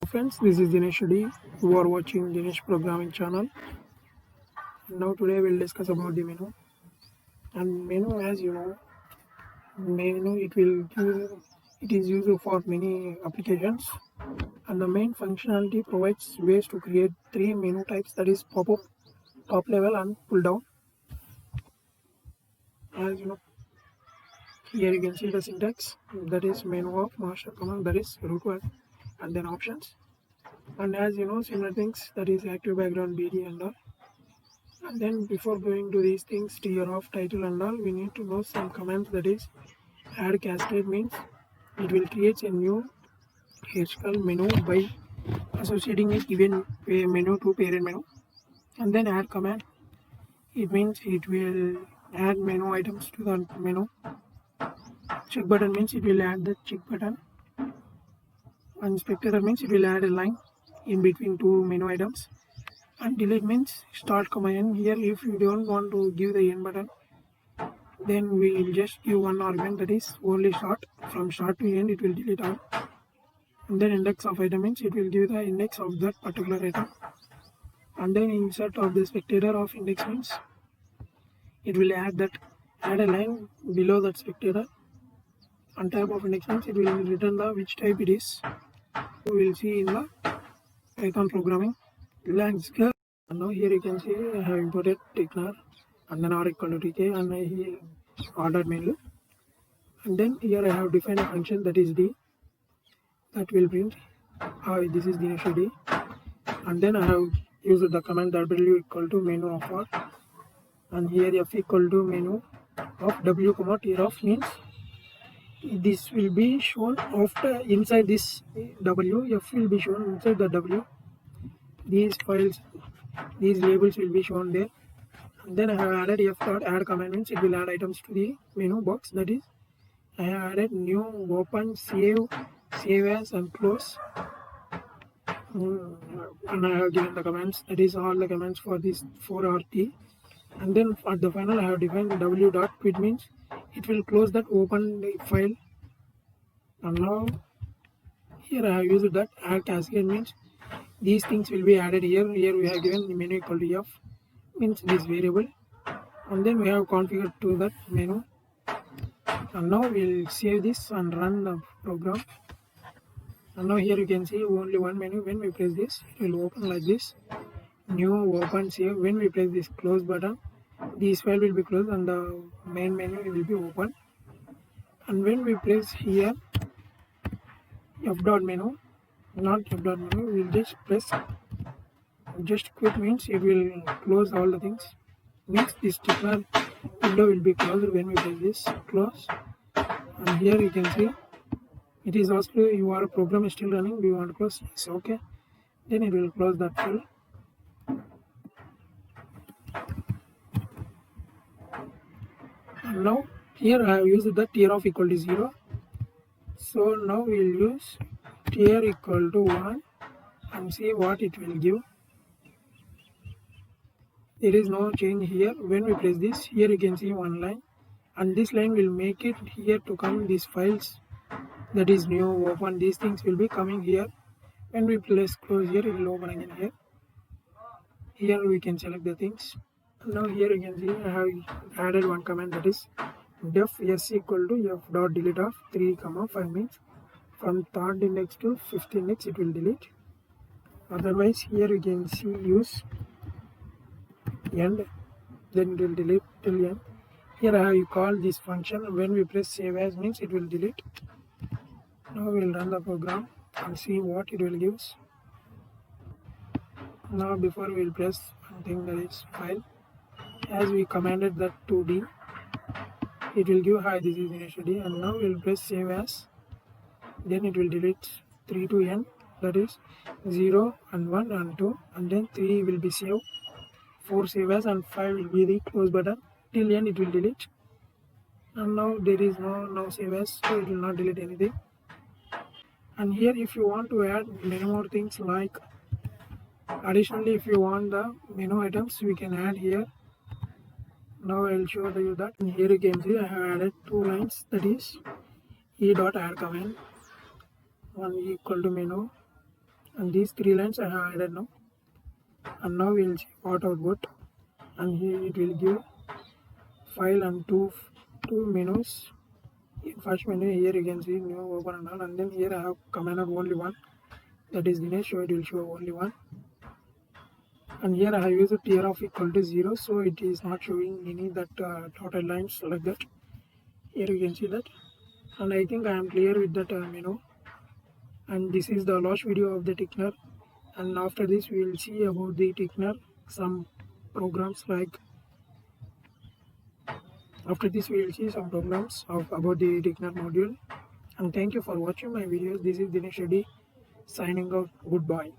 friends, this is Dinesh Reddy. You are watching Dinesh programming channel. Now today we'll discuss about the menu. And menu, as you know, menu it is used for many applications. And the main functionality provides ways to create three menu types, that is pop-up, top level, and pull down. As you know, here you can see the syntax, that is menu of master command, that is root one, and then options. And as you know, similar things, that is active background, BD and all. And then before going to these things, tier of title and all, we need to know some commands, that is add cascade means it will create a new hierarchical menu by associating a given menu to parent menu. And then add command, it means it will add menu items to the menu. Check button means it will add the check button. And spectator means it will add a line in between two menu items. And delete means start command. Here if you don't want to give the end button, then we will just give one argument, that is only start. From start to end it will delete all. And then index of item means it will give the index of that particular item. And then insert of the spectator of index means it will add a line below that spectator. On type of index means it will return the which type it is. We will see in the Python programming landscape. And now here you can see I have imported Tkinter and then r equal to tk, and I here ordered menu. And then here I have defined a function, that is d, that will print hi, this is Dinesh Reddy. And then I have used the command w equal to menu of r, and here f equal to menu of w comma tier of means this will be shown after inside this w, f will be shown inside the w. These files, these labels will be shown there. And then I have added f dot add command means it will add items to the menu box, that is I have added new, open, save as, and close. And I have given the commands, that is all the commands for this 4RT. And then at the final I have defined w dot quit means it will close that open file. And now here I have used that add cascade means these things will be added here. Here we have given the menu equal to f means this variable, and then we have configured to that menu. And now we'll save this and run the program. And now here you can see only one menu. When we press this, it will open like this, new, open, save. When we press this close button, this file will be closed and the main menu will be open. And when we press here f dot menu, not f dot menu, we will just press just quit means it will close all the things, means this particular window will be closed when we press this close. And here you can see it is asked your program is still running, do you want to close? Yes, okay, then it will close that file. And now here I have used the tier of equal to 0, so now we will use tier equal to 1 and see what it will give. There is no change here. When we press this, here you can see one line, and this line will make it here to come these files, that is new, open, these things will be coming here. When we press close here, it will open again here. Here we can select the things. Now here you can see I have added one command, that is def s equal to f dot delete of 3 comma 5 means from third index to fifth index it will delete. Otherwise here you can see use end, then it will delete till end. Here I have called this function. When we press save as means it will delete. Now we will run the program and see what it will give. Now before we will press one thing, that is file, as we commanded that to d, it will give hi, this is Dinesh Reddy. And now we will press save as, then it will delete 3 to n, that is 0 and 1 and 2, and then 3 will be saved, 4 save as, and 5 will be the close button. Till end it will delete. And now there is no save as, so it will not delete anything. And here if you want to add many more things, like additionally if you want the menu items, we can add here. Now I will show you that. And here you can see I have added 2 lines, that is e dot add command, one equal to menu and these 3 lines I have added now. And now we'll see what output, and here it will give file and two menus. In first menu here you can see new, open and all, and then here I have commanded only one, that is Dinesh, so it will show only one. And here I have used tier of equal to 0, so it is not showing any that dotted lines like that. Here you can see that, and I think I am clear with that menu. And this is the last video of the Tkinter, and after this we will see about the Tkinter, some programs like, after this we will see some programs about the Tkinter module. And thank you for watching my videos. This is Dinesh Reddy signing out. Goodbye.